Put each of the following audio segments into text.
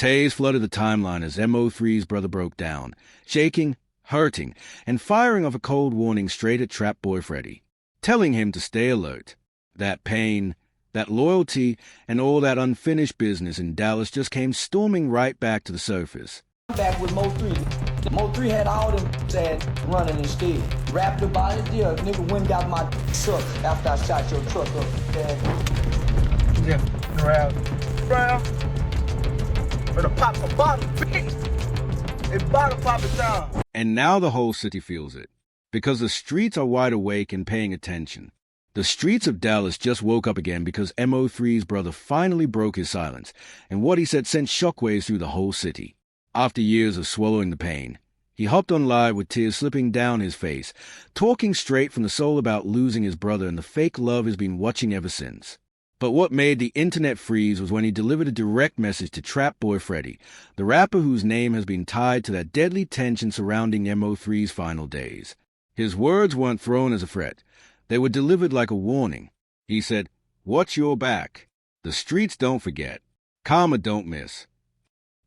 Tears flooded the timeline as MO3's brother broke down, shaking, hurting, and firing off a cold warning straight at Trap Boy Freddy, telling him to stay alert. That pain, that loyalty, and all that unfinished business in Dallas just came storming right back to the surface. Back with MO3. MO3 had all them ass running instead. Rapped about it, yeah, nigga went and got my truck after I shot your truck up. Yeah, round. Or the pop a bottle, bitch. It bottle pop it down. And now the whole city feels it, because the streets are wide awake and paying attention. The streets of Dallas just woke up again because MO3's brother finally broke his silence, and what he said sent shockwaves through the whole city. After years of swallowing the pain, he hopped on live with tears slipping down his face, talking straight from the soul about losing his brother and the fake love he's been watching ever since. But what made the internet freeze was when he delivered a direct message to Trap Boy Freddy, the rapper whose name has been tied to that deadly tension surrounding MO3's final days. His words weren't thrown as a threat. They were delivered like a warning. He said, "Watch your back. The streets don't forget. Karma don't miss."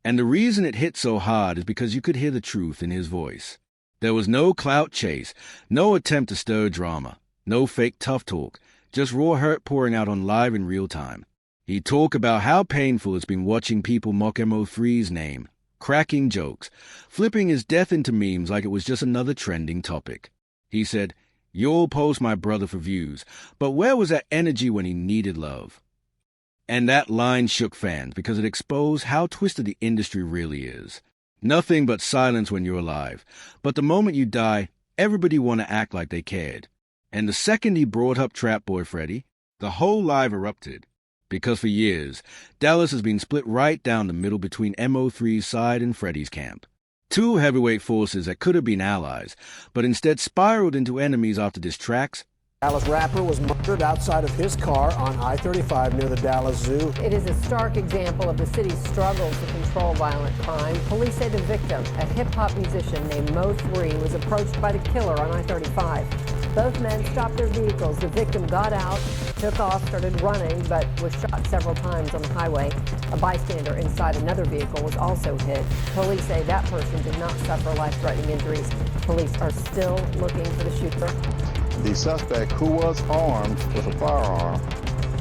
And the reason it hit so hard is because you could hear the truth in his voice. There was no clout chase, no attempt to stir drama, no fake tough talk, just raw hurt pouring out on live in real time. He talked about how painful it's been watching people mock MO3's name, cracking jokes, flipping his death into memes like it was just another trending topic. He said, "You'll post my brother for views, but where was that energy when he needed love?" And that line shook fans because it exposed how twisted the industry really is. Nothing but silence when you're alive, but the moment you die, everybody want to act like they cared. And the second he brought up Trap Boy Freddy, the whole live erupted. Because for years, Dallas has been split right down the middle between MO3's side and Freddy's camp. Two heavyweight forces that could have been allies, but instead spiraled into enemies after diss tracks. Dallas rapper was murdered outside of his car on I-35 near the Dallas Zoo. It is a stark example of the city's struggle to control violent crime. Police say the victim, a hip-hop musician named MO3, was approached by the killer on I-35. Both men stopped their vehicles. The victim got out, took off, started running, but was shot several times on the highway. A bystander inside another vehicle was also hit. Police say that person did not suffer life-threatening injuries. Police are still looking for the shooter. The suspect, who was armed with a firearm,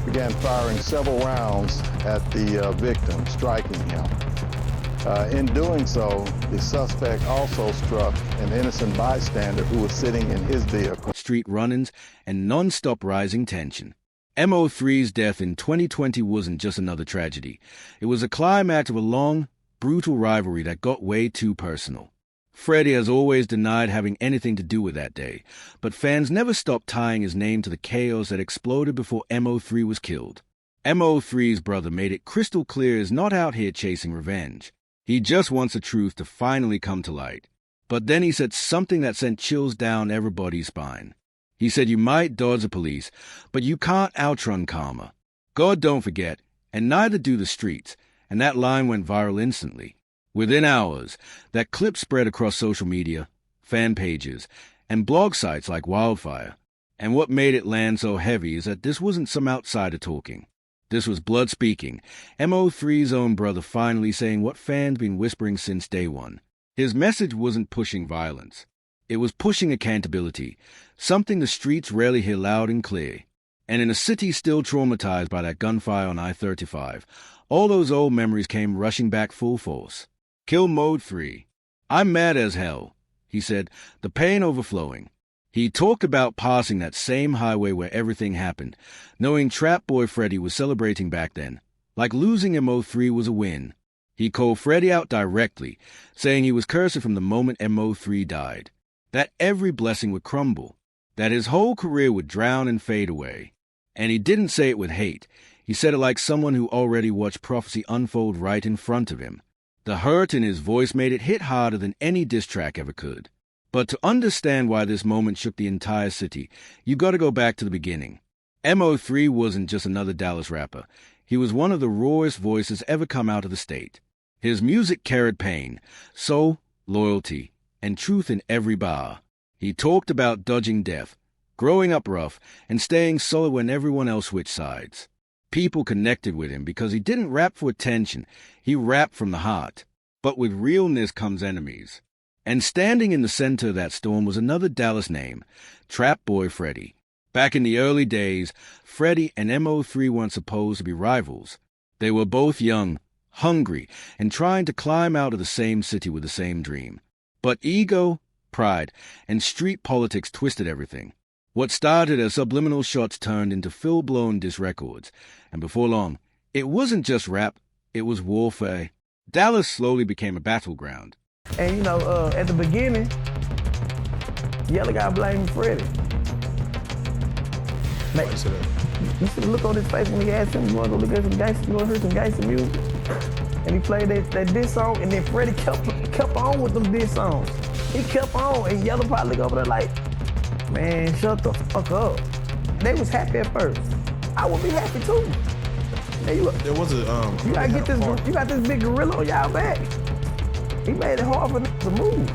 began firing several rounds at the victim, striking him. In doing so, the suspect also struck an innocent bystander who was sitting in his vehicle. Street run-ins and non-stop rising tension. MO3's death in 2020 wasn't just another tragedy. It was a climax of a long, brutal rivalry that got way too personal. Freddy has always denied having anything to do with that day, but fans never stopped tying his name to the chaos that exploded before MO3 was killed. MO3's brother made it crystal clear he's not out here chasing revenge. He just wants the truth to finally come to light. But then he said something that sent chills down everybody's spine. He said you might dodge the police, but you can't outrun karma. God don't forget, and neither do the streets, and that line went viral instantly. Within hours, that clip spread across social media, fan pages, and blog sites like wildfire. And what made it land so heavy is that this wasn't some outsider talking. This was blood speaking, MO3's own brother finally saying what fans been whispering since day one. His message wasn't pushing violence. It was pushing accountability, something the streets rarely hear loud and clear. And in a city still traumatized by that gunfire on I-35, all those old memories came rushing back full force. Kill Mode 3. "I'm mad as hell," he said, the pain overflowing. He talked about passing that same highway where everything happened, knowing Trap Boy Freddy was celebrating back then, like losing MO3 was a win. He called Freddy out directly, saying he was cursed from the moment MO3 died, that every blessing would crumble, that his whole career would drown and fade away. And he didn't say it with hate. He said it like someone who already watched prophecy unfold right in front of him. The hurt in his voice made it hit harder than any diss track ever could. But to understand why this moment shook the entire city, you gotta go back to the beginning. MO3 wasn't just another Dallas rapper. He was one of the rawest voices ever come out of the state. His music carried pain, soul, loyalty, and truth in every bar. He talked about dodging death, growing up rough, and staying solid when everyone else switched sides. People connected with him because he didn't rap for attention, he rapped from the heart. But with realness comes enemies. And standing in the center of that storm was another Dallas name, Trap Boy Freddy. Back in the early days, Freddy and MO3 weren't supposed to be rivals. They were both young, hungry, and trying to climb out of the same city with the same dream. But ego, pride, and street politics twisted everything. What started as subliminal shots turned into full-blown diss records, and before long, it wasn't just rap, it was warfare. Dallas slowly became a battleground. And you know, at the beginning, Yellow guy blamed Freddy. Like, you see the look on his face when he asked him, you want to go look at some gangster, you want to hear some gangster music? And he played that diss song, and then Freddy kept on with them diss songs. He kept on, and Yellow probably look over there like, man, shut the fuck up. They was happy at first. I would be happy too. There was a you gotta get this. You got this big gorilla on y'all back. He made it hard for them to move.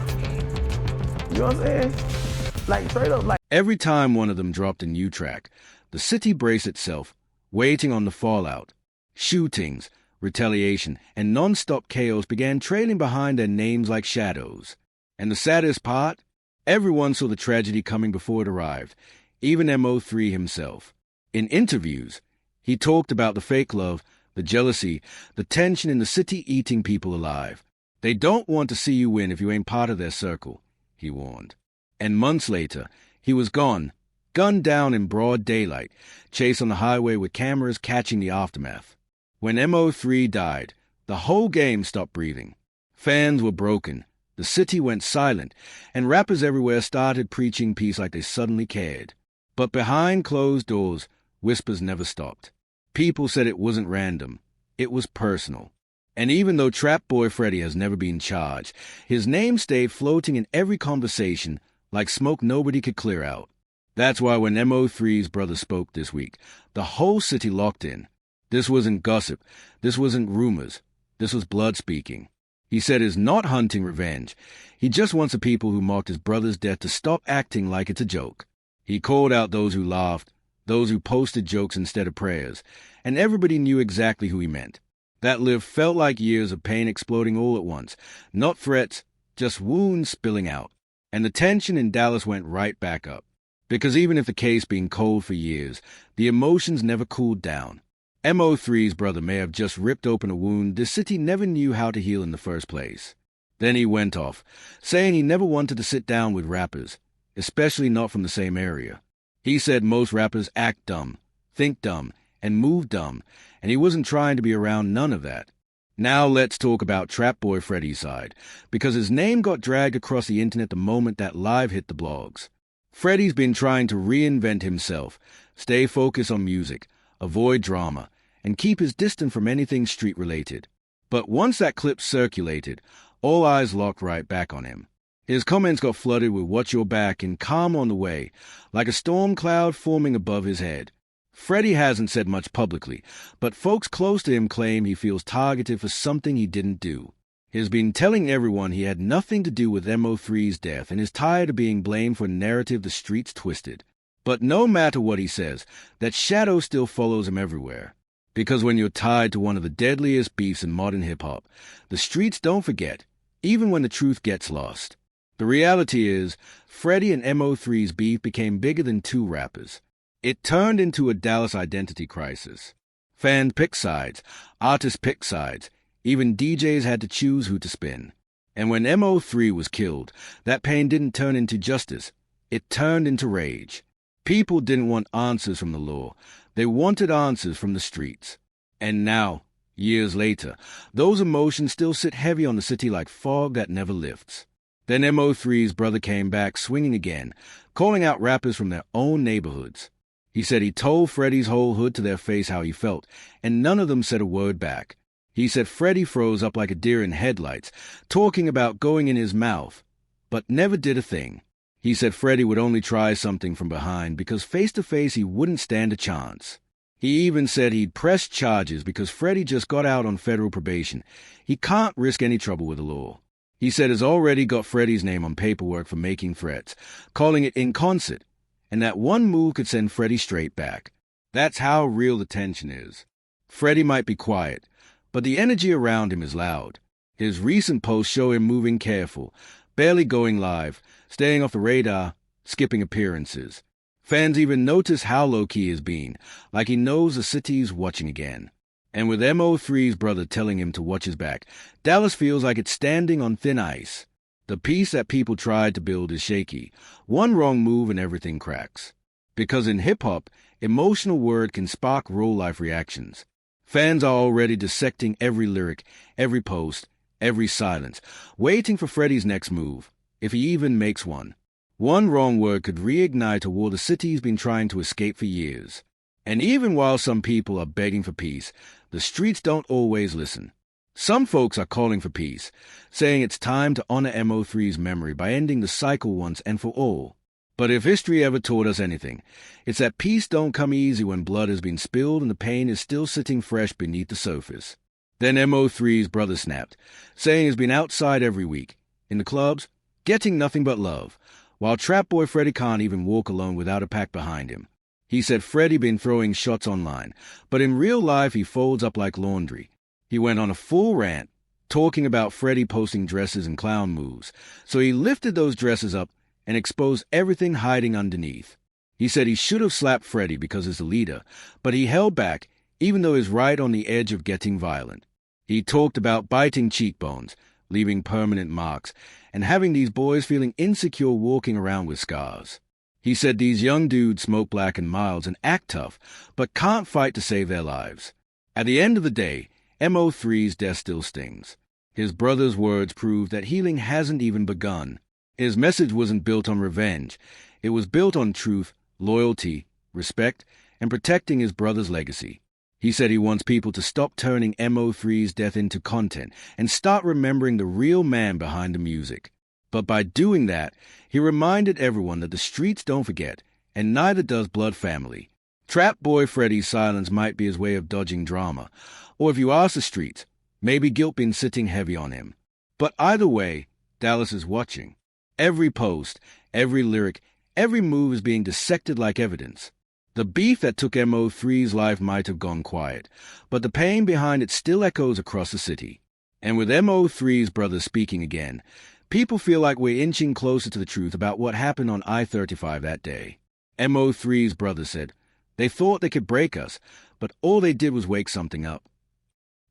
You know what I'm saying? Like straight up, like. Every time one of them dropped a new track, the city braced itself, waiting on the fallout. Shootings, retaliation, and non-stop chaos began trailing behind their names like shadows. And the saddest part? Everyone saw the tragedy coming before it arrived, even MO3 himself. In interviews, he talked about the fake love, the jealousy, the tension in the city eating people alive. They don't want to see you win if you ain't part of their circle, he warned. And months later, he was gone, gunned down in broad daylight, chased on the highway with cameras catching the aftermath. When MO3 died, the whole game stopped breathing. Fans were broken, the city went silent, and rappers everywhere started preaching peace like they suddenly cared. But behind closed doors, whispers never stopped. People said it wasn't random, it was personal. And even though Trap Boy Freddy has never been charged, his name stayed floating in every conversation like smoke nobody could clear out. That's why when MO3's brother spoke this week, the whole city locked in. This wasn't gossip, this wasn't rumors, this was blood speaking. He said he's not hunting revenge. He just wants the people who mocked his brother's death to stop acting like it's a joke. He called out those who laughed, those who posted jokes instead of prayers, and everybody knew exactly who he meant. That live felt like years of pain exploding all at once, not threats, just wounds spilling out. And the tension in Dallas went right back up. Because even if the case been cold for years, the emotions never cooled down. MO3's brother may have just ripped open a wound the city never knew how to heal in the first place. Then he went off, saying he never wanted to sit down with rappers, especially not from the same area. He said most rappers act dumb, think dumb, and move dumb, and he wasn't trying to be around none of that. Now let's talk about Trap Boy Freddy's side, because his name got dragged across the internet the moment that live hit the blogs. Freddy's been trying to reinvent himself, stay focused on music, avoid drama, and keep his distance from anything street-related. But once that clip circulated, all eyes locked right back on him. His comments got flooded with "watch your back" and "calm on the way," like a storm cloud forming above his head. Freddy hasn't said much publicly, but folks close to him claim he feels targeted for something he didn't do. He's been telling everyone he had nothing to do with MO3's death and is tired of being blamed for a narrative the streets twisted. But no matter what he says, that shadow still follows him everywhere. Because when you're tied to one of the deadliest beefs in modern hip-hop, the streets don't forget, even when the truth gets lost. The reality is, Freddy and MO3's beef became bigger than two rappers. It turned into a Dallas identity crisis. Fans picked sides, artists picked sides, even DJs had to choose who to spin. And when MO3 was killed, that pain didn't turn into justice, it turned into rage. People didn't want answers from the law, they wanted answers from the streets. And now, years later, those emotions still sit heavy on the city like fog that never lifts. Then MO3's brother came back swinging again, calling out rappers from their own neighborhoods. He said he told Freddy's whole hood to their face how he felt, and none of them said a word back. He said Freddy froze up like a deer in headlights, talking about going in his mouth, but never did a thing. He said Freddy would only try something from behind because face-to-face he wouldn't stand a chance. He even said he'd press charges because Freddy just got out on federal probation. He can't risk any trouble with the law. He said he's already got Freddy's name on paperwork for making threats, calling it in concert, and that one move could send Freddy straight back. That's how real the tension is. Freddy might be quiet, but the energy around him is loud. His recent posts show him moving careful, barely going live, staying off the radar, skipping appearances. Fans even notice how low-key he is being, like he knows the city's watching again. And with MO3's brother telling him to watch his back, Dallas feels like it's standing on thin ice. The peace that people tried to build is shaky. One wrong move and everything cracks. Because in hip-hop, emotional word can spark real-life reactions. Fans are already dissecting every lyric, every post, every silence, waiting for Freddy's next move, if he even makes one. One wrong word could reignite a war the city's been trying to escape for years. And even while some people are begging for peace, the streets don't always listen. Some folks are calling for peace, saying it's time to honor MO3's memory by ending the cycle once and for all. But if history ever taught us anything, it's that peace don't come easy when blood has been spilled and the pain is still sitting fresh beneath the surface. Then MO3's brother snapped, saying he's been outside every week, in the clubs, getting nothing but love, while Trap Boy Freddy can't even walk alone without a pack behind him. He said Freddy been throwing shots online, but in real life he folds up like laundry. He went on a full rant, talking about Freddy posting dresses and clown moves, so he lifted those dresses up and exposed everything hiding underneath. He said he should have slapped Freddy because he's the leader, but he held back, even though he's right on the edge of getting violent. He talked about biting cheekbones, leaving permanent marks, and having these boys feeling insecure walking around with scars. He said these young dudes smoke black and milds and act tough, but can't fight to save their lives. At the end of the day, MO3's death still stings. His brother's words prove that healing hasn't even begun. His message wasn't built on revenge. It was built on truth, loyalty, respect, and protecting his brother's legacy. He said he wants people to stop turning MO3's death into content and start remembering the real man behind the music. But by doing that, he reminded everyone that the streets don't forget, and neither does Blood Family. Trap Boy Freddy's silence might be his way of dodging drama, or if you ask the streets, maybe guilt been sitting heavy on him. But either way, Dallas is watching. Every post, every lyric, every move is being dissected like evidence. The beef that took MO3's life might have gone quiet, but the pain behind it still echoes across the city. And with MO3's brother speaking again, people feel like we're inching closer to the truth about what happened on I-35 that day. MO3's brother said, "They thought they could break us, but all they did was wake something up."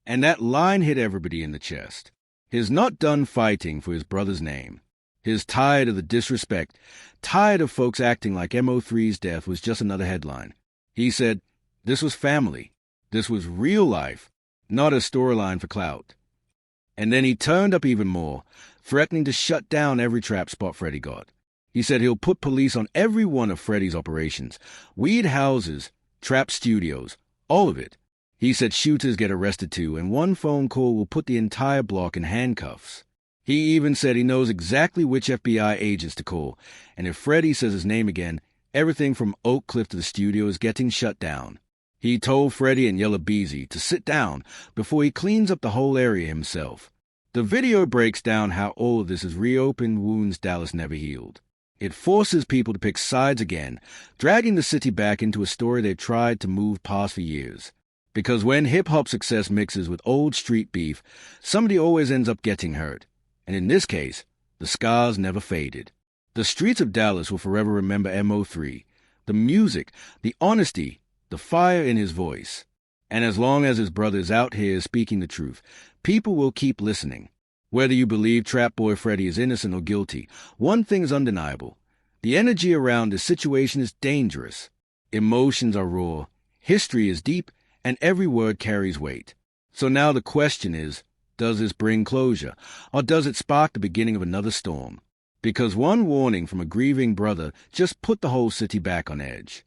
And that line hit everybody in the chest. He's not done fighting for his brother's name. He's tired of the disrespect, tired of folks acting like MO3's death was just another headline. He said, this was family. This was real life, not a storyline for clout. And then he turned up even more, threatening to shut down every trap spot Freddy got. He said he'll put police on every one of Freddy's operations, weed houses, trap studios, all of it. He said shooters get arrested too, and one phone call will put the entire block in handcuffs. He even said he knows exactly which FBI agents to call, and if Freddy says his name again, everything from Oak Cliff to the studio is getting shut down. He told Freddy and Yella Beezy to sit down before he cleans up the whole area himself. The video breaks down how all of this has reopened wounds Dallas never healed. It forces people to pick sides again, dragging the city back into a story they've tried to move past for years. Because when hip-hop success mixes with old street beef, somebody always ends up getting hurt. And in this case, the scars never faded. The streets of Dallas will forever remember MO3, the music, the honesty, the fire in his voice. And as long as his brother is out here speaking the truth, people will keep listening. Whether you believe Trap Boy Freddy is innocent or guilty, one thing is undeniable. The energy around this situation is dangerous. Emotions are raw, history is deep, and every word carries weight. So now the question is, does this bring closure, or does it spark the beginning of another storm? Because one warning from a grieving brother just put the whole city back on edge.